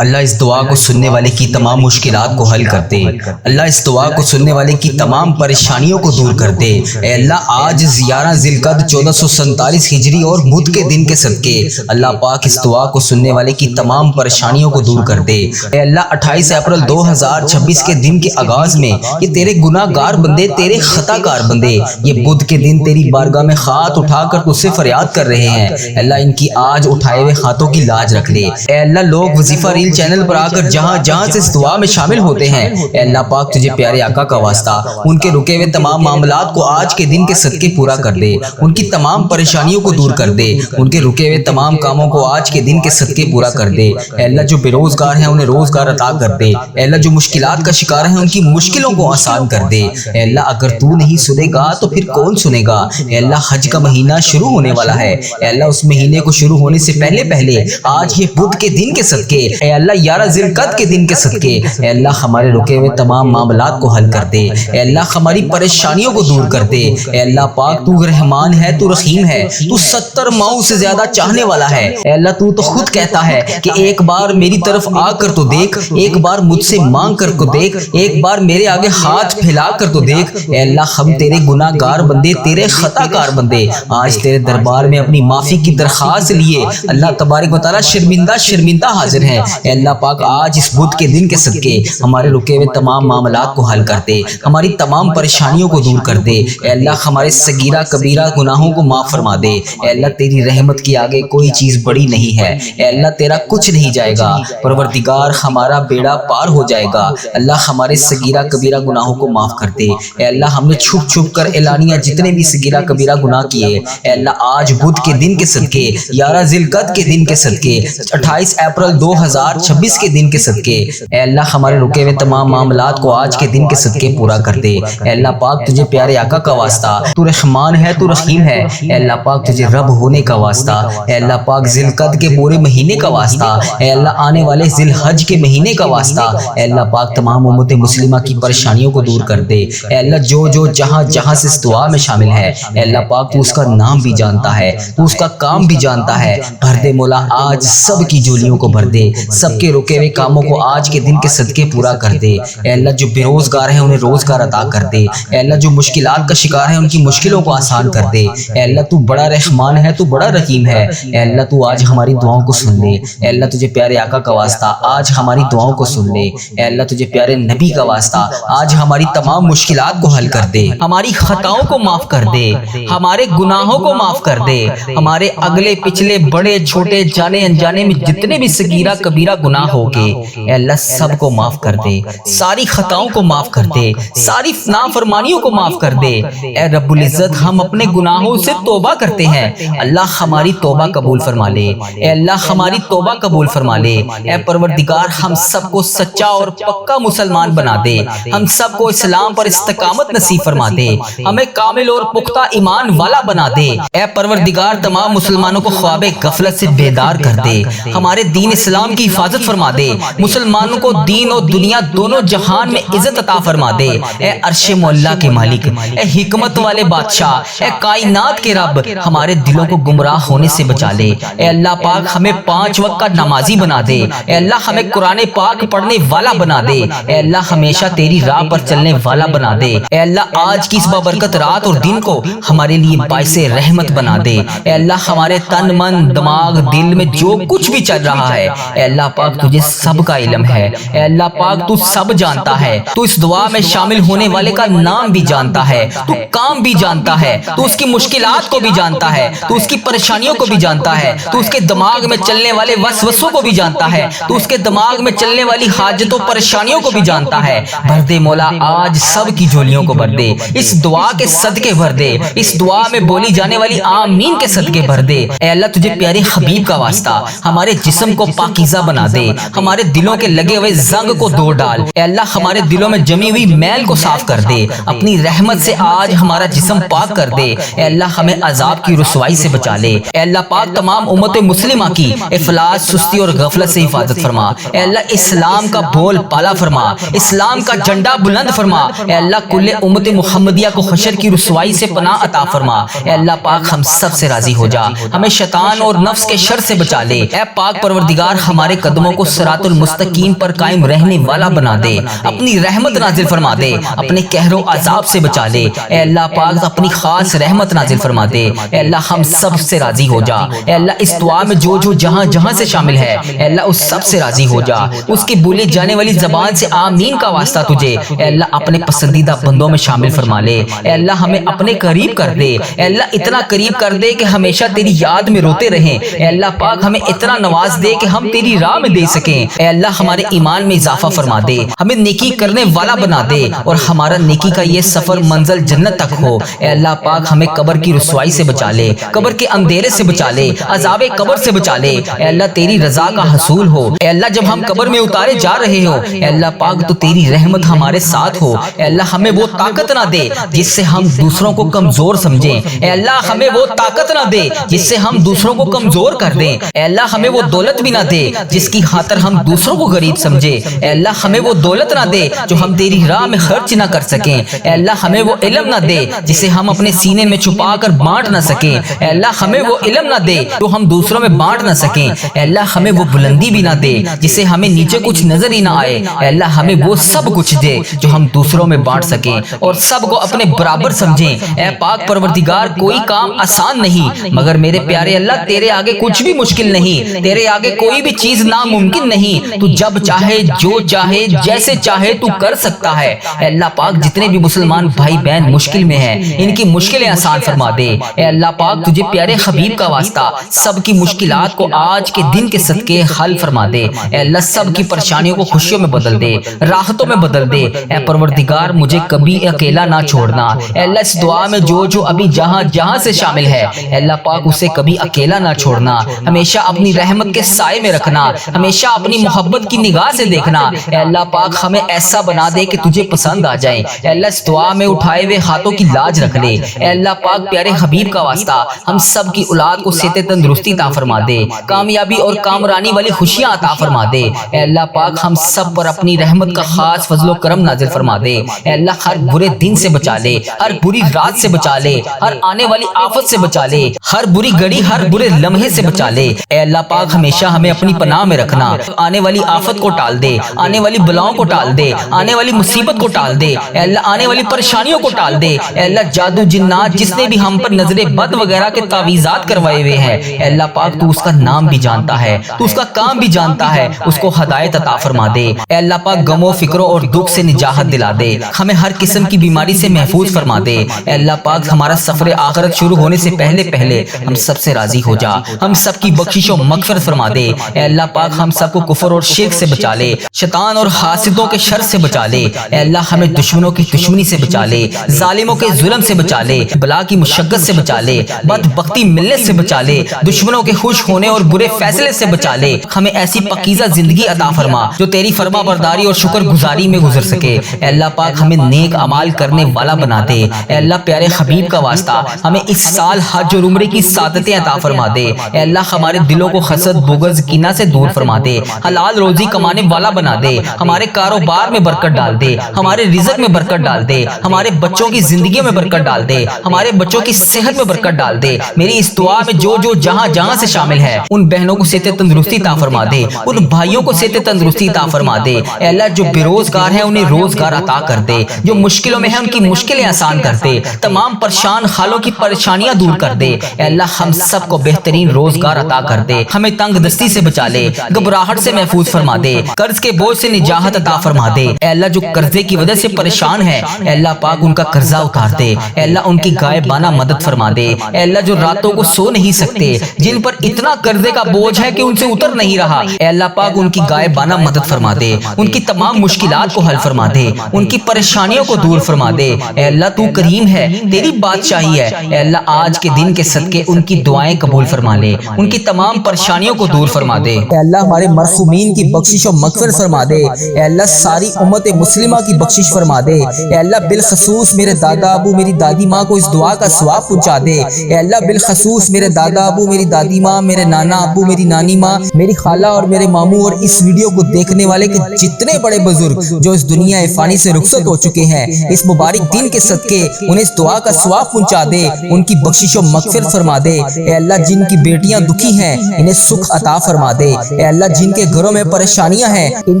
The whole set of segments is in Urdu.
اللہ اس دعا کو سننے والے کی تمام مشکلات کو حل کر دے۔ اللہ اس دعا کو سننے والے کی تمام پریشانیوں کو دور کر دے۔ اے اللہ آج 11 ذی القعدہ 1447 ہجری اور بدھ کے دن کے صدقے اللہ پاک اس دعا کو سننے والے کی تمام پریشانیوں کو دور کر دے۔ اے اللہ 28 اپریل 2026 کے دن کے آغاز میں یہ تیرے گناہ گار بندے، تیرے خطا کار بندے یہ بدھ کے دن تیری بارگاہ میں ہاتھ اٹھا کر تجھ سے فریاد کر رہے ہیں۔ اے اللہ ان کی آج اٹھائے ہوئے ہاتھوں کی لاج رکھ لے۔ اے اللہ لوگ وظیفہ چینل پر آ کر جہاں جہاں سے اس دعا میں شامل ہوتے ہیں، اے اللہ پاک تجھے پیارے آقا کا واسطہ ان کے رکے ہوئے تمام معاملات کو آج کے دن کے صدقے پورا کر دے، ان کی تمام پریشانیوں کو دور کر دے، ان کے رکے ہوئے تمام کاموں کو آج کے دن کے صدقے پورا کر دے۔ اے اللہ جو بے روزگار ہیں انہیں روزگار عطا کر دے۔ اے اللہ جو مشکلات کا شکار ہیں ان کی مشکلوں کو آسان کر دے۔ اے اللہ اگر تو نہیں سنے گا تو پھر کون سنے گا؟ اے اللہ حج کا مہینہ شروع ہونے والا ہے، اے اللہ اس مہینے کو شروع ہونے سے پہلے آج یہ بدھ کے دن کے صدقے، اے اللہ 11 ذی القعدہ کے دن کے صدقے اے اللہ ہمارے رکے ہوئے تمام معاملات کو حل کر دے۔ اے اللہ ہماری پریشانیوں کو دور کر دے۔ اے اللہ پاک تو رحمان ہے، تو رحیم ہے، تو 70 ماؤں سے زیادہ چاہنے والا ہے۔ اے اللہ تو خود کہتا ہے کہ ایک بار میری طرف آ کر تو دیکھ، ایک بار مجھ سے مانگ کر تو دیکھ، ایک بار میرے آگے ہاتھ پھیلا کر تو دیکھ۔ اے اللہ ہم تیرے گناہ گار بندے، تیرے خطا کار بندے آج تیرے دربار میں اپنی معافی کی درخواست لیے اللہ تبارک و تعالیٰ شرمندہ حاضر ہیں۔ اے اللہ پاک آج اس بدھ کے دن کے صدقے ہمارے رکے ہوئے تمام معاملات کو حل کر دے، ہماری تمام پریشانیوں کو دور کر دے۔ اے اللہ ہمارے صغیرہ کبیرہ گناہوں کو معاف فرما دے۔ اے اللہ تیری رحمت کے آگے کوئی چیز بڑی نہیں ہے۔ اے اللہ تیرا کچھ نہیں جائے گا، پروردگار ہمارا بیڑا پار ہو جائے گا۔ اللہ ہمارے صغیرہ کبیرہ گناہوں کو معاف کر دے۔ اے اللہ ہم نے چھپ چھپ کر اعلانیہ جتنے بھی صغیرہ کبیرہ گناہ کیے، اے اللہ آج بدھ کے دن کے صدقے 11 ذی القعدہ کے دن کے صدقے 28 اپریل 2026 کے دن کے صدقے اے اللہ ہمارے رکے ہوئے تمام معاملات کو آج کے دن کے صدقے پورا کر دے۔ اے اللہ پاک تجھے پیارے آقا کا واسطہ، تو رحمان ہے، تو رحیم ہے۔ اے اللہ پاک تجھے رب ہونے کا واسطہ، اے اللہ پاک ذی القعدہ کے پورے مہینے کا واسطہ، اے اللہ آنے والے ذی الحج کے مہینے کا واسطہ، اے اللہ پاک تمام امت مسلمہ کی پریشانیوں کو دور کر دے۔ اے اللہ جو جہاں سے اس دعا میں شامل ہے، اے اللہ پاک تو اس کا نام بھی جانتا ہے، تو اس کا کام بھی جانتا ہے۔ بھر دے مولا آج سب کی جولیوں کو بھر دے، سب کے رکے ہوئے کاموں کو آج کے دن کے صدقے پورا کر دے۔ اے اللہ جو بے روزگار ہیں انہیں روزگار عطا کر دے۔ اے اللہ جو مشکلات کا شکار ہیں ان کی مشکلوں کو آسان کر دے۔ اے اللہ تو بڑا رحمان ہے، تو بڑا رحیم ہے۔ اے اللہ تو آج ہماری دعاؤں کو سن لے۔ اے اللہ تجھے پیارے آقا کا واسطہ آج ہماری دعاؤں کو سن لے۔ اے اللہ تجھے پیارے نبی کا واسطہ آج ہماری تمام مشکلات کو حل کر دے، ہماری خطاؤں کو معاف کر دے، ہمارے گناہوں کو معاف کر دے، ہمارے اگلے پچھلے بڑے چھوٹے جانے انجانے میں جتنے بھی صغیرہ کبیرہ گناہ ہو گے، اے اللہ سب کو معاف کر دے، ساری خطاؤں کو معاف کر دے، ساری نافرمانیوں کو معاف کر دے۔ اے رب العزت ہم اپنے گناہوں سے توبہ کرتے ہیں، اللہ ہماری توبہ قبول فرما لے۔ اے اللہ ہماری توبہ قبول فرما لے۔ اے پروردگار ہم سب کو سچا اور پکا مسلمان بنا دے، ہم سب کو اسلام پر استقامت نصیب فرما دے، ہمیں کامل اور پختہ ایمان والا بنا دے۔ اے پروردگار تمام مسلمانوں کو خواب غفلت سے بیدار کر دے، ہمارے دین اسلام کی حفاظت فرما دے، مسلمانوں کو دین اور دنیا دونوں جہان میں عزت عطا فرما دے۔ اے عرش مولا کے مالک، اے حکمت والے بادشاہ، اے کائنات کے رب ہمارے دلوں کو گمراہ ہونے سے بچا لے۔ اے اللہ پاک ہمیں 5 وقت کا نمازی بنا دے، اے اللہ ہمیں قرآن پاک پڑھنے والا بنا دے، اے اللہ ہمیشہ تیری راہ پر چلنے والا بنا دے۔ اے اللہ آج کی اس بابرکت رات اور دن کو ہمارے لیے باعث رحمت بنا دے۔ اے اللہ ہمارے تن من دماغ دل میں جو کچھ بھی چل رہا ہے، اے اللہ پاک تجھے سب کا علم ہے، اے اللہ پاک تو سب جانتا ہے، تو اس دعا میں شامل ہونے والے کا نام بھی جانتا ہے، تو کام بھی جانتا ہے، تو اس کی مشکلات کو بھی جانتا ہے، تو اس کی پریشانیوں کو بھی جانتا ہے، تو اس کے دماغ میں چلنے والے وسوسوں کو بھی جانتا ہے، تو اس کے دماغ میں چلنے والی حاجتوں پریشانیوں کو بھی جانتا ہے۔ بھر دے مولا آج سب کی جولیوں کو بھر دے، اس دعا کے صدقے بھر دے، اس دعا میں بولی جانے والی آمین کے صدقے بھر دے۔ اے اللہ تجھے پیارے حبیب کا واسطہ ہمارے جسم کو پاکیزہ بنا دے، ہمارے دلوں کے لگے ہوئے زنگ کو دھو ڈال، اے اللہ ہمارے دلوں میں جمی ہوئی میل کو صاف کر دے، اپنی رحمت سے آج ہمارا جسم پاک کر دے۔ اے اللہ ہمیں عذاب کی رسوائی سے بچا لے۔ اے اللہ پاک تمام امت مسلمہ کی افلاس سستی اور غفلت سے حفاظت فرما۔ اے اللہ اسلام کا بول پالا فرما، اسلام کا جھنڈا بلند فرما۔ اے اللہ کل امت محمدیہ کو حشر کی رسوائی سے پناہ عطا فرما۔ اے اللہ پاک ہم سب سے راضی ہو جا، ہمیں شیطان اور نفس کے شر سے بچا لے۔ اے پاک پروردگار ہمارے قدموں کو صراط المستقیم پر قائم رہنے والا بنا دے، اپنی رحمت نازل فرما دے، اپنے قہر و عذاب سے بچا لے، اے اللہ پاک اپنی خاص رحمت نازل فرما دے، اے اللہ ہم سب سے راضی ہو جا، اے اللہ اس دعا میں جو جہاں جہاں سے شامل ہے اے اللہ اس سب سے راضی ہو جا، اس کی بولے جانے والی زبان سے آمین کا واسطہ تجھے اے اللہ اپنے پسندیدہ بندوں میں شامل فرما لے، اے اللہ ہمیں اپنے قریب کر دے، اے اللہ اتنا قریب کر دے کہ ہمیشہ تیری یاد میں روتے رہیں، اے اللہ پاک ہمیں اتنا نواز دے کہ ہم تیری راہ میں دے سکیں، اے اللہ ہمارے ایمان میں اضافہ فرما دے، ہمیں نیکی کرنے والا بنا دے اور ہمارا نیکی کا یہ سفر منزل جنت تک ہو، اے اللہ پاک ہمیں قبر کی رسوائی سے بچا لے، قبر کے اندھیرے سے بچا لے، عذاب قبر سے بچا لے، اے اللہ تیری رضا کا حصول ہو، اے اللہ جب ہم قبر میں اتارے جا رہے ہو اے اللہ پاک تو تیری رحمت ہمارے ساتھ ہو، اے اللہ ہمیں وہ طاقت نہ دے جس سے ہم دوسروں کو کمزور سمجھیں، اے اللہ ہمیں وہ طاقت نہ دے جس سے ہم دوسروں کو کمزور کر دیں، اے اللہ ہمیں وہ دولت بھی نہ دے جس کی خاطر ہم دوسروں کو غریب سمجھیں، اے اللہ ہمیں وہ دولت نہ دے جو ہم تیری راہ میں خرچ نہ کر سکیں، اے اللہ ہمیں وہ علم نہ دے جسے ہم اپنے سینے میں چھپا کر بانٹ نہ سکیں، اے اللہ ہمیں وہ علم نہ دے جو ہم دوسروں میں بانٹ نہ سکیں، اے اللہ ہمیں وہ بلندی بھی نہ دے جسے ہمیں نیچے کچھ نظر ہی نہ آئے، اے اللہ ہمیں وہ سب کچھ دے جو ہم دوسروں میں بانٹ سکیں اور سب کو اپنے برابر سمجھیں، اے پاک پروردگار کوئی کام آسان نہیں مگر میرے پیارے اللہ تیرے آگے کچھ بھی مشکل نہیں، تیرے آگے کوئی بھی چیز ناممکن نہیں، تو جب چاہے جو چاہے جیسے چاہے تو کر سکتا ہے، اے اللہ پاک جتنے بھی مسلمان بھائی بہن مشکل میں ہیں ان کی مشکلیں آسان فرما دے، اے اللہ پاک تجھے پیارے حبیب کا واسطہ سب کی مشکلات کو آج کے دن کے صدقے حل فرما دے، اے اللہ سب کی پریشانیوں کو خوشیوں میں بدل دے، راحتوں میں بدل دے، اے پروردگار مجھے کبھی اکیلا نہ چھوڑنا، اے اللہ اس دعا میں جو ابھی جہاں جہاں سے شامل ہے اے اللہ پاک اسے کبھی اکیلا نہ چھوڑنا، ہمیشہ اپنی رحمت کے سائے میں رکھنا، ہمیشہ اپنی محبت کی نگاہ سے دیکھنا، اے اللہ پاک ہمیں ایسا بنا دے کہ تجھے پسند آ جائے، اے اللہ اس دعا میں اٹھائے ہوئے ہاتھوں کی لاج رکھ لے، اے اللہ پاک پیارے حبیب کا واسطہ ہم سب کی اولاد کو صحت تندرستی عطا فرما دے، کامیابی اور کامرانی والی خوشیاں عطا فرما دے، اے اللہ پاک ہم سب پر اپنی رحمت کا خاص فضل و کرم نازل فرما دے، اے اللہ ہر برے دن سے بچا لے، ہر بری رات سے بچا لے، ہر آنے والی آفت سے بچا لے، ہر بری گھڑی ہر برے لمحے سے بچا لے، اے اللہ پاک ہمیشہ ہمیں اپنی پناہ میں رکھنا، آنے والی آفت کو ٹال دے، آنے والی بلاؤں کو ٹال دے، آنے والی مصیبت کو ٹال دے، اے اللہ آنے والی پریشانیوں کو ٹال دے، اے اللہ جادو جنات جس نے بھی ہم پر نظر بد وغیرہ کے تعویذات کروائے ہوئے ہیں اے اللہ پاک تو اس کا نام بھی جانتا ہے، تو اس کا کام بھی جانتا ہے، اس کو ہدایت عطا فرما دے، اے اللہ پاک غموں فکروں اور دکھ سے نجات دلا دے، ہمیں ہر قسم کی بیماری سے محفوظ فرما دے، اے اللہ پاک ہمارا سفر آخرت شروع ہونے سے پہلے ہم سب سے راضی ہو جا، ہم سب کی بخشش و مغفرت فرما دے، اے اللہ پاک ہم سب کو کفر اور شرک سے بچا لے، شیطان اور حاسدوں کے شر سے بچا لے، اے اللہ ہمیں دشمنوں کی دشمنی سے بچا لے، ظالموں کے ظلم سے بچا لے، بلا کی مشقت سے بچا لے، بدبختی ملنے سے بچا لے، دشمنوں کے خوش ہونے اور برے فیصلے سے بچا لے، ہمیں ایسی پاکیزہ زندگی عطا فرما جو تیری فرما برداری اور شکر گزاری میں گزر سکے، اے اللہ پاک ہمیں نیک اعمال کرنے والا بنا دے، اے اللہ پیارے حبیب کا واسطہ ہمیں اس سال حج اور عمرے کی سعادتیں عطا فرما دے، اے اللہ ہمارے دلوں کو حسد بغض کینہ سے دور فرما دے، حلال روزی کمانے والا بنا دے، ہمارے کاروبار میں برکت ڈال دے، ہمارے رزق میں برکت ڈال دے، ہمارے بچوں کی زندگیوں میں برکت ڈال دے، ہمارے بچوں کی صحت میں برکت ڈال دے، میری اس دعا میں جو جہاں جہاں سے شامل ہے ان بہنوں کو صحت تندرستی عطا فرما دے، ان بھائیوں کو صحت تندرستی عطا فرما دے، اے اللہ جو بے روزگار ہیں انہیں روزگار عطا کر دے، جو مشکلوں میں ہیں ان کی مشکلیں آسان کر دے، تمام پریشان حالوں کی پریشانیاں دور کر دے، اے اللہ ہم سب کو بہترین روزگار عطا کر دے، ہمیں تنگ دستی سے بچا لے، گھبراہٹ سے محفوظ فرما دے، قرض کے بوجھ سے نجات عطا فرما دے، اے اللہ جو قرضے کی وجہ سے پریشان ہے اے اللہ پاک ان کا قرضہ اتار دے، اے اللہ ان کی غائبانہ مدد فرما دے، اے اللہ جو راتوں کو سو نہیں سکتے، جن پر اتنا قرضے کا بوجھ ہے کہ ان سے اتر نہیں رہا، اے اللہ پاک ان کی غائبانہ مدد فرما دے، ان کی تمام مشکلات کو حل فرما دے، ان کی پریشانیوں کو دور فرما دے، اے اللہ تو کریم ہے، تیری بادشاہی ہے، اے اللہ آج کے دن کے صدقے ان کی دعائیں قبول فرما لے، ان کی تمام پریشانیوں کو دور فرما دے، اے اللہ ہمارے مرحومین کی بخشش و مغفرت فرما دے، اے اللہ ساری امت مسلمہ کی بخشش فرما دے، اے اللہ بالخصوص میرے دادا ابو میری دادی ماں کو اس دعا کا ثواب پہنچا دے، اے اللہ بالخصوص میرے دادا ابو میری دادی ماں میرے نانا ابو میری نانی ماں میری خالہ اور میرے ماموں اور اس ویڈیو کو دیکھنے والے کے جتنے بڑے بزرگ جو اس دنیا فانی سے رخصت ہو چکے ہیں اس مبارک دن کے صدقے انہیں اس دعا کا ثواب پہنچا دے، ان کی بخشش و مغفرت فرما دے، اے اللہ جن کی بیٹیاں دکھی ہیں انہیں سکھ عطا فرما دے، اے اللہ جن کے گھروں میں پریشانیاں ہیں ان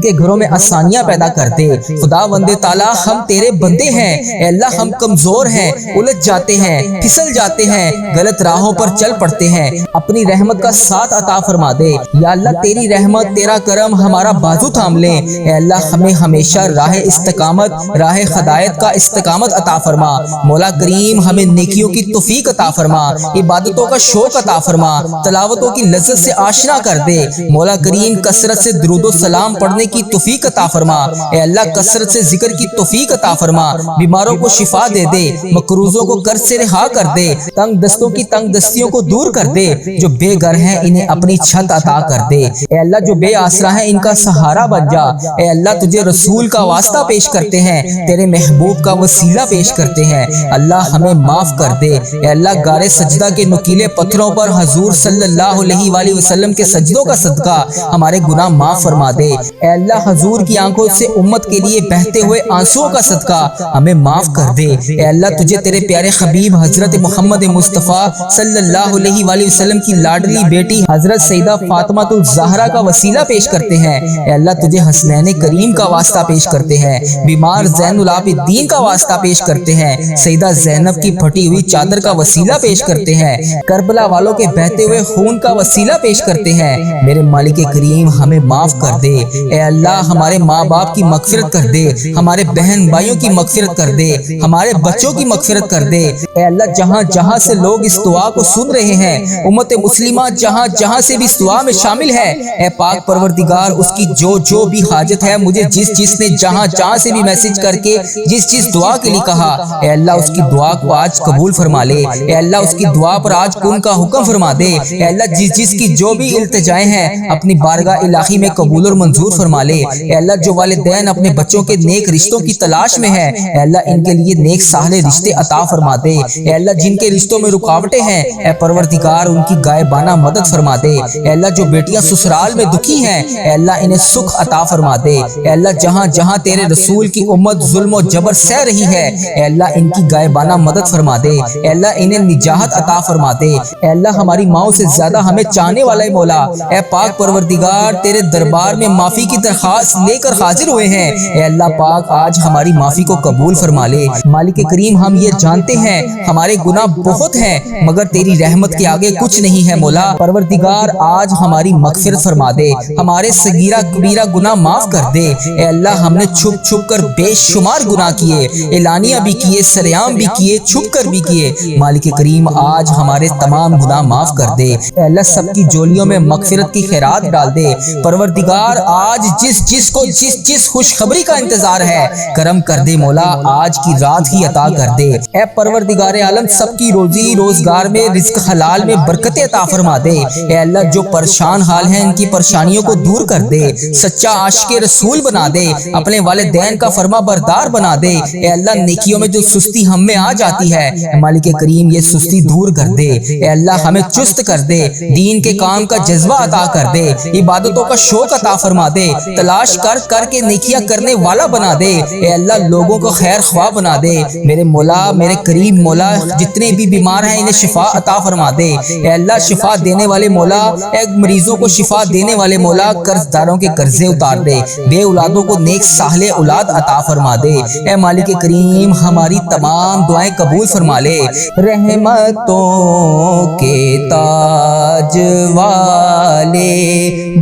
کے گھروں میں آسانیاں پیدا کر دے۔ خدا بند تعالیٰ ہم تیرے بندے ہیں، اے اللہ ہم کمزور ہیں، الجھ جاتے ہیں، پھسل جاتے ہیں، غلط راہوں پر چل پڑتے ہیں، اپنی رحمت کا ساتھ عطا فرما دے۔ یا اللہ تیری رحمت تیرا کرم ہمارا بازو تھام لے، اے اللہ ہمیں ہمیشہ راہ استقامت، راہ ہدایت کا استقامت عطا فرما۔ مولا کریم ہمیں نیکیوں کی توفیق عطا فرما، عبادتوں کا شوق عطا فرما، تلاوتوں کی لذت سے آشنا کر دے۔ مولا کریم کثرت سے درود و سلام پڑھنے کی توفیق عطا فرما، اے اللہ کثرت سے ذکر کی توفیق عطا فرما، بیماروں کو شفا دے دے، مقروضوں کو قرض سے رہا کر دے، تنگ دستوں کی تنگ دستیوں کو دور کر دے، جو بے گھر ہیں انہیں اپنی چھت عطا کر دے۔ اے اللہ جو بے آسرا ہیں ان کا سہارا بن جا۔ اے اللہ تجھے رسول کا واسطہ پیش کرتے ہیں، تیرے محبوب کا وسیلہ پیش کرتے ہیں، اللہ ہمیں معاف کر دے۔ اے اللہ غار سجدہ کے نکیلے پتھروں پر حضور صلی اللہ علیہ وآلہ وسلم کے سجدوں کا صدقہ ہمارے گناہ معاف فرما دے۔ اے اللہ حضور کی آنکھوں سے امت کے لیے بہتے ہوئے آنسوؤں کا صدقہ ہمیں معاف کر دے۔ اے اللہ تجھے تیرے پیارے حبیب حضرت محمد مصطفیٰ صلی اللہ علیہ وآلہ وسلم کی لاڈلی بیٹی حضرت سیدہ فاطمہ الزہرا کا وسیلہ پیش کرتے ہیں۔ اے اللہ تجھے حسنین کریم کا واسطہ پیش کرتے ہیں، بیمار زین العابدین کا واسطہ پیش کرتے ہیں، سیدہ زینب کی پھٹی ہوئی چادر کا وسیلہ پیش کرتے ہیں، کربلا والوں کے بہتے ہوئے خون کا وسیلہ پیش کرتے ہیں۔ میرے مالک کریم ہمیں معاف کر دے۔ اے اللہ ہمارے ماں باپ کی مغفرت کر دے، ہمارے بہن بھائیوں کی مغفرت کر دے، ہمارے بچوں کی مغفرت کر دے۔ اے اللہ جہاں جہاں سے لوگ اس دعا کو سن رہے ہیں، امت مسلمہ جہاں جہاں سے بھی اس دعا میں شامل ہے، اے پاک پروردگار اس کی جو بھی حاجت ہے، مجھے جس نے جہاں جہاں سے بھی میسج کر کے جس دعا کے لیے کہا، اے اللہ اس کی دعا کو آج قبول فرما لے۔ اے اللہ اس کی دعا پر آج کن کا حکم فرما دے۔ اے اللہ جس کی جو بھی التجائیں ہیں اپنی بارگاہ الہی میں قبول اور منظور فرما لے۔ اے اللہ جو والدین اپنے بچوں کے نیک رشتوں کی تلاش میں ہیں، اے اللہ ان کے لیے نیک صالح رشتے عطا فرما دے۔ اے اللہ جن کے رشتوں میں رکاوٹیں ہیں، اے پروردگار ان کی غائبانہ مدد فرما دے۔ اے اللہ جو بیٹیاں سسرال میں دکھی ہیں، اے اللہ انہیں سکھ عطا فرما دے۔ اے اللہ جہاں جہاں تیرے رسول کی امت ظلم و جبر سہ رہی ہے، اے اللہ ان کی غائبانہ مدد فرما دے۔ اے اللہ انہیں نجات عطا فرما دے۔ اے اللہ ہماری ماؤں سے زیادہ ہمیں چاہنے والا مولا، اے پاک پروردگار تیرے دربار میں معافی کی درخواست لے کر حاضر ہوئے ہیں۔ اے اللہ پاک آج ہماری معافی کو قبول فرما لے۔ مالک کریم ہم یہ جانتے ہیں ہمارے گناہ بہت ہیں مگر تیری رحمت کے آگے کچھ نہیں ہے مولا۔ پروردگار آج ہماری مغفرت فرما دے، ہمارے صغیرہ کبیرہ گناہ معاف کر دے۔ اے اللہ ہم نے چھپ چھپ کر بے شمار گناہ کیے، اعلانیہ بھی کیے، سریعام بھی کیے، چھپ کر بھی کیے۔ مالک کریم آج ہمارے تمام گناہ معاف کر دے۔ اے اللہ سب کی جولیوں میں مغفرت کی خیرات ڈال دے۔ پروردگار آج جس کو جس خوشخبری کا انتظار ہے کرم کر دے مولا، آج کی رات ہی عطا کر دے۔ اے پروردگار عالم سب کی روزی روزگار میں رزق حلال میں برکت عطا فرما دے۔ اے اللہ جو پریشان حال ہیں ان کی پریشانیوں کو دور کر دے، سچا عاشق رسول بنا دے، اپنے والدین کا فرما بردار بنا دے۔ اے اللہ نیکیوں میں جو سستی ہم میں آ جاتی ہے مالک کریم یہ سستی دور کر دے۔ اے اللہ ہمیں چست کر دے، دین کے کام کا جذبہ عطا کر دے، عبادتوں کا شوق عطا فرما دے، تلاش کر کے نیکیاں کرنے والا بنا دے۔ اے اللہ لوگوں کو خیر خواہ بنا دے۔ میرے مولا میرے کریم مولا جتنے بھی بیمار ہیں انہیں شفا عطا فرما دے۔ اے اللہ شفا دینے والے مولا، اے مریضوں کو شفا دینے والے مولا قرض داروں کے قرضے اتار دے، بے اولادوں کو نیک صالح اولاد عطا فرما دے۔ اے مالک کریم ہماری تمام دعائیں قبول فرما لے۔ رحمتوں کے تاج والے،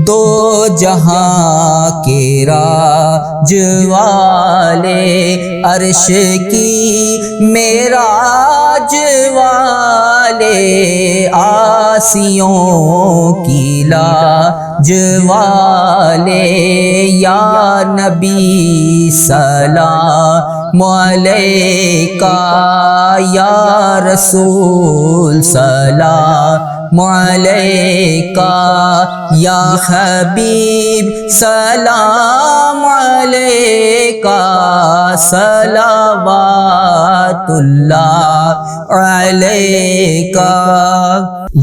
دو جہاں کے راج والے، عرش کی معراج والے، آسیوں کی لاج والے، یا نبی سلام علیکہ، یا رسول سلام علیکہ، یا حبیب سلام علیکہ۔ علیکا صلوات اللہ علیکا۔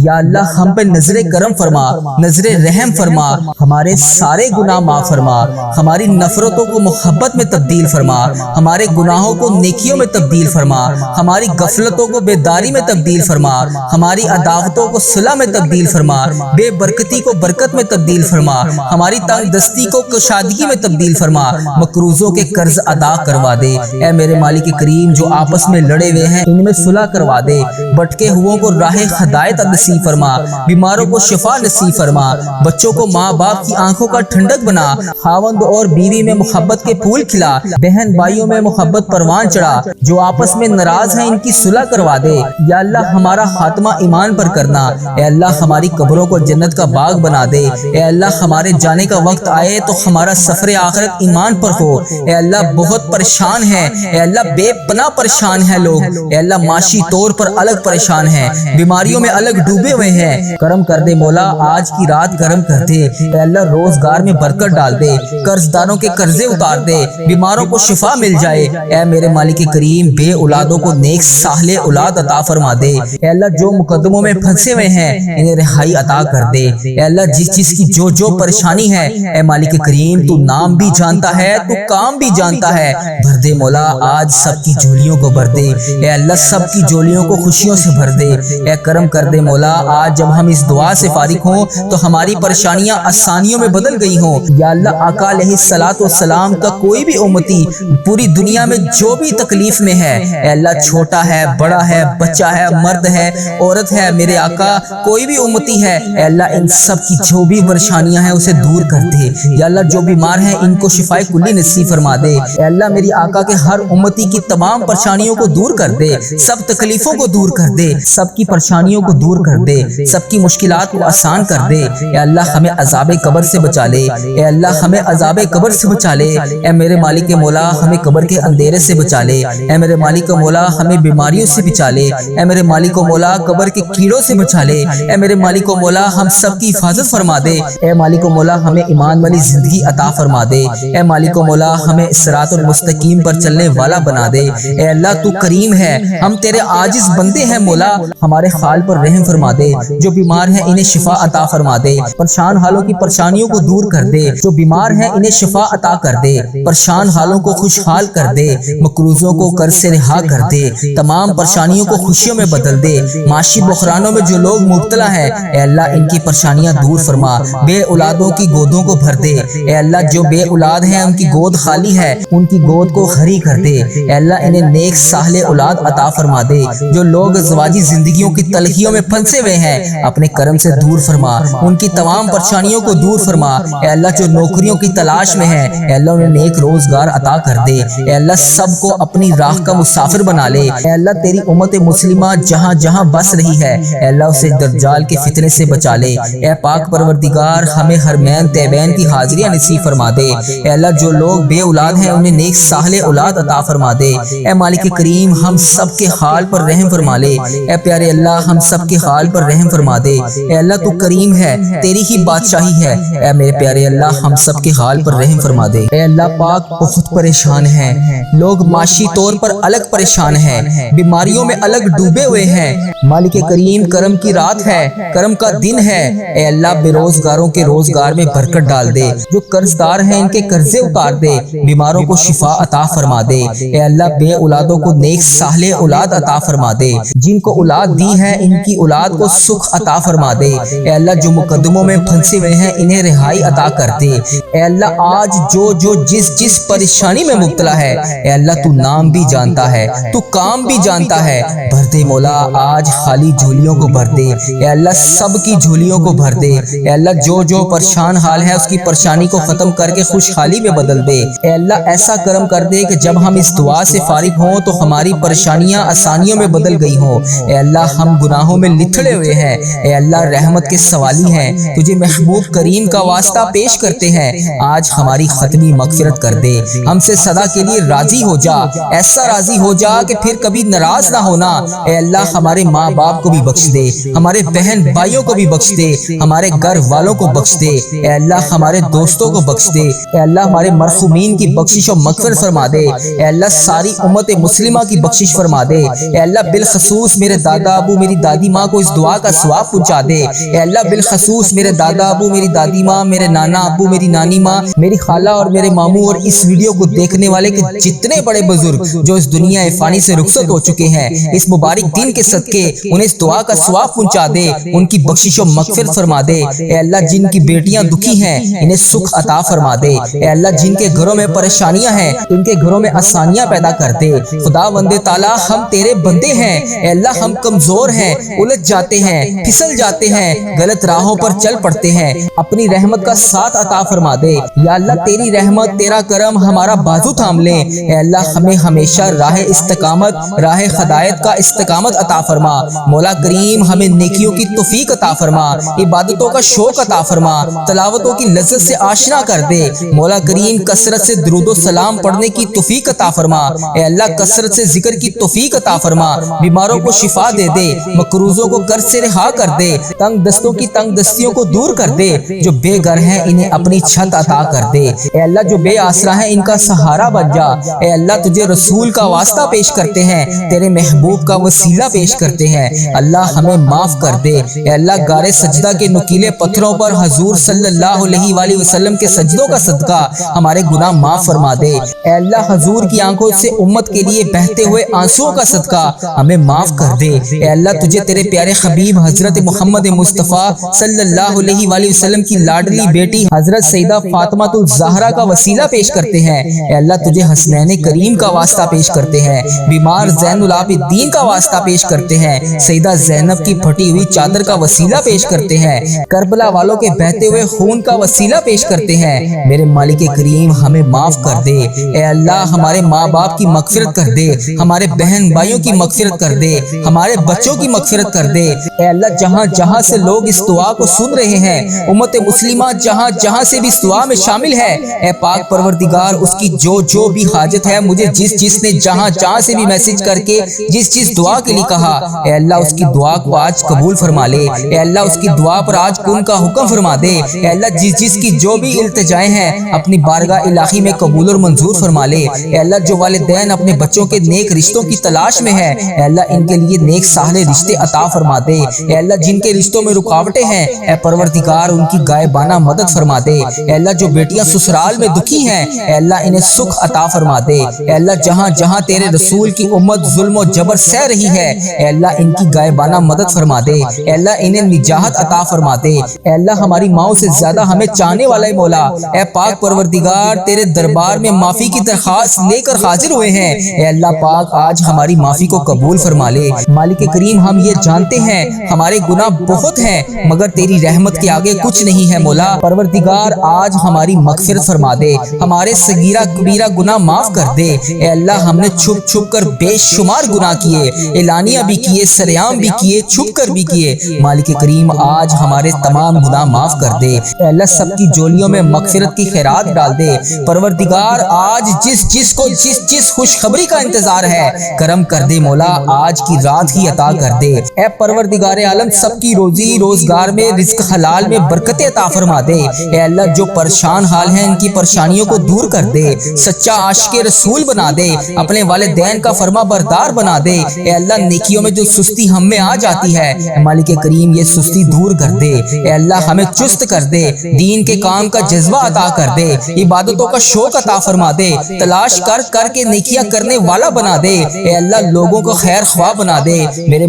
یا اللہ ہم پہ نظر کرم فرما، نظر رحم فرما، ہمارے سارے گناہ معاف فرما، ہماری نفرتوں کو محبت میں تبدیل فرما، ہمارے گناہوں کو نیکیوں میں تبدیل فرما، ہماری غفلتوں کو بیداری میں تبدیل فرما، ہماری عداوتوں کو صلح میں تبدیل فرما، بے برکتی کو برکت میں تبدیل فرما، ہماری تنگ دستی کو کشادگی میں تبدیل فرما، مقروضوں کے قرض ادا کروا دے۔ اے میرے مالک کریم جو آپس میں لڑے ہوئے ہیں ان میں صلح کروا دے، بھٹکے ہوئوں کو راہ ہدایت نصیب فرما، بیماروں کو شفا نصیب فرما، بچوں کو ماں باپ کی آنکھوں کا ٹھنڈک بنا، خاوند اور بیوی میں محبت کے پھول کھلا، بہن بھائیوں میں محبت پروان چڑھا، جو آپس میں ناراض ہیں ان کی صلح کروا دے۔ یا اللہ ہمارا خاتمہ ایمان پر کرنا، اے اللہ ہماری قبروں کو جنت کا باغ بنا دے، اے اللہ ہمارے جانے کا وقت آئے تو ہمارا سفر آخرت ایمان پر ہو۔ اے اللہ بہت پریشان ہیں، اے اللہ بے پناہ پریشان ہیں لوگ، اے اللہ معاشی طور پر الگ پریشان ہیں، بیماریوں میں الگ ڈوبے ہوئے ہیں، کرم کر دے مولا، آج کی رات کرم کر دے، اے اللہ روزگار میں برکت ڈال دے، قرض داروں کے قرضے اتار دے، بیماروں کو شفا مل جائے، اے میرے مالک کریم بے اولادوں کو نیک صالح اولاد عطا فرما دے، اے اللہ جو مقدموں میں پھنسے ہوئے ہیں انہیں رہائی عطا کر دے، اے اللہ جس چیز کی جو پریشانی ہے اے مالک کریم تو نام بھی جانتا ہے، تو کام بھی جانتا ہے، بھر دے مولا، آج سب کی جھولیوں کو بھر دے، اے اللہ سب کی جھولیوں کو خوشیوں سے بھر دے، اے کرم کر دے مولا، آج جب ہم اس دعا سے فارغ ہوں تو ہماری پریشانیاں آسانیوں میں بدل گئی ہوں۔ یا اللہ آقا علیہ الصلوۃ والسلام کا کوئی بھی امتی پوری دنیا میں جو بھی تکلیف میں ہے، اے اللہ چھوٹا ہے بڑا ہے بچہ ہے مرد ہے عورت ہے، میرے آقا کوئی بھی امتی ہے، اے اللہ ان سب کی جو بھی پریشانیاں ہیں اسے دور کر دے۔ یا اللہ جو بیمار ہیں ان کو شفائے کلی نصیب فرما دے، اے اللہ میری آقا کے ہر امتی کی تمام پریشانیوں کو دور کر دے، سب تکلیفوں کو دور کر دے، سب کی پریشانیوں کو دور کر دے، سب کی مشکلات کو آسان کر دے، اے اللہ ہمیں عذاب قبر سے بچا لے، اے اللہ ہمیں عذاب قبر سے بچا لے، اے میرے مالک مولا ہمیں قبر کے اندھیرے سے بچا لے، اے میرے مالک مولا ہمیں بیماریوں سے بچا لے، اے میرے مالک مولا قبر کے کیڑوں سے بچا لے، اے میرے مالک مولا ہم سب کی حفاظت فرما دے، اے مالک مولا ہمیں ایمان والی زندگی عطا فرما دے، اے مالک مولا ہمیں صراط المستقیم پر چلنے والا بنا دے، اے اللہ تو کریم ہے، ہم تیرے عاجز بندے ہیں مولا، ہمارے حال پر رحم فرما دے، جو بیمار ہیں انہیں شفا عطا فرما دے، پریشان حالوں کی پریشانیوں کو دور کر دے، جو بیمار ہیں انہیں شفا عطا کر دے، پریشان حالوں کو خوشحال کر دے، مقروضوں کو قرض سے رہا کر دے، تمام پریشانیوں کو خوشیوں میں بدل دے، معاشی بحرانوں میں جو لوگ مبتلا ہیں اے اللہ ان کی پریشانیاں دور فرما، بے اولادوں کی گودوں کو بھر دے، اے اللہ جو بے اولاد ہیں ان کی گود خالی ہے ان کی گود کو خری کر دے، اے اللہ انہیں نیک صالح اولاد عطا فرما دے، جو لوگ ازواجی زندگیوں کی تلخیوں میں پھنسے ہوئے ہیں اپنے کرم سے دور فرما، ان کی تمام پریشانیوں کو دور فرما، اے اللہ جو نوکریوں کی تلاش میں ہیں اے اللہ انہیں نیک روزگار عطا کر دے، اے اللہ سب کو اپنی راہ کا مسافر بنا لے، اے اللہ تیری امت مسلمہ جہاں جہاں بس رہی ہے اے اللہ اسے دجال کے فتنے سے بچا لے، اے پاک پروردگار ہمیں حرمین طیبین کی حاضریاں نصیب فرما دے، اے اللہ جو لوگ بے اولاد ہیں انہیں نیک صالح اولاد عطا فرما دے، اے مالک کریم ہم سب کے حال پر رحم فرما لے، اے پیارے اللہ ہم سب کے حال پر رحم فرما دے، اے اللہ تو کریم ہے تیری ہی بادشاہی ہے، اے میرے پیارے اللہ ہم سب کے حال پر رحم فرما دے، اے اللہ پاک بہت پریشان ہیں لوگ، معاشی طور پر الگ پریشان ہیں، بیماریوں میں الگ ڈوبے ہوئے ہیں، مالک کریم کرم کی رات ہے، کرم کا دن ہے، اے اللہ بے روزگاروں کے روزگار میں برکت ڈال دے، جو قرض دار ہیں ان کے قرضے اتار دے، بیماروں کو شفا عطا فرما دے، اے اللہ بے اولادوں کو نیک صالح اولاد عطا فرما دے، جن کو اولاد دی ہے ان کی اولاد کو سکھ عطا فرما دے، اے اللہ جو مقدموں میں پھنسے ہوئے ہیں انہیں رہائی عطا کر دے، اے اللہ آج جو جس پریشانی میں مبتلا ہے اے اللہ تو نام بھی جانتا ہے تو کام بھی جانتا ہے، بھر دے مولا آج خالی جھولیوں کو بھر دے، اے اللہ سب کی جھولیوں کو بھر دے، اے اللہ جو پریشان حال ہے اس کی پریشانی کو ختم کر کے خوشحالی میں بدل دے، اے اللہ ایسا کرم کر دے کہ جب ہم اس دعا سے فارغ ہوں تو ہماری پریشانیاں آسانیوں میں بدل گئی ہوں، اے اللہ ہم گناہوں میں لتھڑے ہوئے ہیں، اے اللہ رحمت کے سوالی ہیں، تجھے محبوب کریم کا واسطہ پیش کرتے ہیں، آج ہماری ختمی مغفرت کر دے، ہم سے سدا کے لیے راضی ہو جا، ایسا راضی ہو جا کہ پھر کبھی ناراض نہ ہونا، اے اللہ ہمارے ماں باپ کو بھی بخش دے، ہمارے بہن بھائیوں کو بھی بخش دے، ہمارے گھر والوں کو بخش دے، اے اللہ ہمارے دوستوں کو بخش دے، اے اللہ ہمارے مرحومین کی بخشش و مغفرت فرما دے۔ اے اللہ ساری امت مسلمہ کی بخشش فرما دے۔ اے اللہ بالخصوص میرے دادا ابو میری دادی ماں کو اس دعا کا ثواب پہنچا دے۔ اے اللہ بالخصوص میرے دادا ابو میری دادی ماں، میرے نانا ابو میری نانی ماں، میری خالہ اور میرے ماموں اور اس ویڈیو کو دیکھنے والے کے جتنے بڑے بزرگ جو اس دنیا فانی سے رخصت ہو چکے ہیں، اس مبارک دن کے صدقے انہیں اس دعا کا ثواب پہنچا دے، ان کی بخشش و مغفرت فرما دے۔ اے اللہ جن کی بیٹیاں دکھی ہیں انہیں سکھ عطا فرما دے۔ اے اللہ جن کے گھروں میں پریشانیاں ہیں ان کے گھروں میں آسانیاں پیدا کر دے۔ خدا بندے تعالیٰ ہم تیرے بندے ہیں، اے اللہ ہم کمزور ہیں، الجھ جاتے ہیں، پھسل جاتے ہیں، غلط راہوں پر چل پڑتے ہیں، اپنی رحمت کا ساتھ عطا فرما دے۔ یا اللہ تیری رحمت تیرا کرم ہمارا بازو تھام لے۔ اے اللہ ہمیں ہمیشہ راہ استقامت، راہ ہدایت کا استقامت عطا فرما۔ مولا کریم ہمیں نیکیوں کی توفیق عطا فرما، عبادتوں کا شوق عطا فرما، تلاوتوں کی لذت سے آشنا کر دے۔ مولا کریم کثرت سے درود و سلام پڑھنے کی توفیق عطا فرما۔ اے اللہ کثرت سے ذکر کی توفیق عطا فرما، بیماروں کو شفا دے دے، مقروضوں کو قرض سے رہا کر دے، تنگ دستوں کی تنگ دستیوں کو دور کر دے، جو بے گھر ہیں انہیں اپنی چھت عطا کر دے۔ اے اللہ جو بے آسرا ہیں ان کا سہارا بن جا۔ اے اللہ تجھے رسول کا واسطہ پیش کرتے ہیں، تیرے محبوب کا وسیلہ پیش کرتے ہیں، اللہ ہمیں معاف کر دے۔ اے اللہ غار سجدہ کے نکیلے پتھروں پر حضور صلی اللہ علیہ وآلہ وسلم کے سجدوں کا صدقہ ہمارے گناہ معاف فرما دے۔ اے اللہ حضور کی آنکھوں سے امت کے لیے بہتے ہوئے آنسوؤں کا صدقہ ہمیں معاف کر دے۔ اے اللہ تجھے تیرے پیارے حبیب حضرت محمد مصطفیٰ صلی اللہ علیہ وآلہ وسلم کی لاڈلی بیٹی حضرت سیدہ فاطمہ الزہرا کا وسیلہ پیش کرتے ہیں۔ اے اللہ تجھے حسنین کریم کا واسطہ پیش کرتے ہیں، بیمار زین العابدین کا واسطہ پیش کرتے ہیں، سیدہ زینب کی پھٹی ہوئی چادر کا وسیلہ پیش کرتے ہیں، کربلا والوں کے بہتے ہوئے خون کا وسیلہ پیش کرتے ہیں۔ میرے مالک کریم ہمیں معاف کر دے۔ اے اللہ ہمارے ماں باپ کی مغفرت کر دے، ہمارے بہن بھائیوں کی مغفرت کر دے، ہمارے بچوں کی مغفرت کر دے۔ اے اللہ جہاں جہاں سے لوگ اس دعا کو سن رہے ہیں، امت مسلمہ جہاں جہاں سے بھی اس دعا میں شامل ہے، اے پاک پروردگار اس کی جو بھی حاجت ہے، مجھے جس نے جہاں جہاں سے بھی میسج کر کے جس دعا کے لیے کہا، اے اللہ اس کی دعا کو آج قبول فرما لے۔ اے اللہ اس کی دعا پر آج کن کا حکم فرما دے۔ اے اللہ جس کی جو بھی التجائیں ہیں اپنی بارگاہ الہی میں قبول اور منظور فرما لے۔ اے اللہ جو والدین اپنے بچوں کے نیک رشتوں کی تلاش میں ہے، اے اللہ ان کے لیے نیک صالح رشتے عطا فرما دے۔ اے اللہ جن کے رشتوں میں رکاوٹیں ہیں، اے پروردگار ان کی غائبانہ مدد فرما دے۔ اے اللہ جو بیٹیاں سسرال میں دکھی ہیں، اے اللہ انہیں سکھ عطا فرما دے۔ اے اللہ جہاں جہاں تیرے رسول کی امت ظلم و جبر سہ رہی ہے، اے اللہ ان کی غائبانہ مدد فرما دے۔ اے اللہ انہیں نجات عطا فرما دے۔ اے اللہ ہماری ماؤں سے زیادہ ہمیں چاہنے والا ہے مولا، اے پاک پروردگار تیرے دربار میں معافی کی درخواست لے کر حاضر ہوئے ہیں۔ اے اللہ پاک آج ہماری معافی کو قبول فرما لے۔ مالک کریم ہم یہ جانتے ہیں ہمارے گناہ بہت ہیں، مگر تیری رحمت کے آگے کچھ نہیں ہے مولا۔ پروردگار آج ہماری مغفرت فرما دے، ہمارے صغیرہ کبیرہ گناہ معاف کر دے۔ اے اللہ ہم نے چھپ چھپ کر بے شمار گناہ کیے، اعلانیہ بھی کیے، سریعام بھی کیے، چھپ کر بھی کیے۔ مالک کریم آج ہمارے تمام گناہ معاف کر دے۔ اے اللہ سب کی جولیوں میں مغفرت کی خیرات ڈال دے۔ پروردگار آج جس کو جس خوشخبری کا انتظار ہے کرم کر دے مولا، آج کی رات ہی عطا کر دے۔ اے پروردگار عالم سب کی روزی روزگار میں رزق حلال میں برکت عطا فرما دے۔ اے اللہ جو پریشان حال ہیں ان کی پریشانیوں کو دور کر دے، سچا عاشق رسول بنا دے، اپنے والدین کا فرما بردار بنا دے۔ اے اللہ نیکیوں میں جو سستی ہم میں آ جاتی ہے، مالک کریم یہ سستی دور کر دے۔ اے اللہ ہمیں چست کر دے، دین کے کام کا جذبہ عطا کر دے، عبادتوں کا شوق عطا فرما دے، تلاش کر کے نیکیاں کرنے والا بنا دے۔ اے اللہ لوگوں کو خیر خواہ بنا دے۔ میرے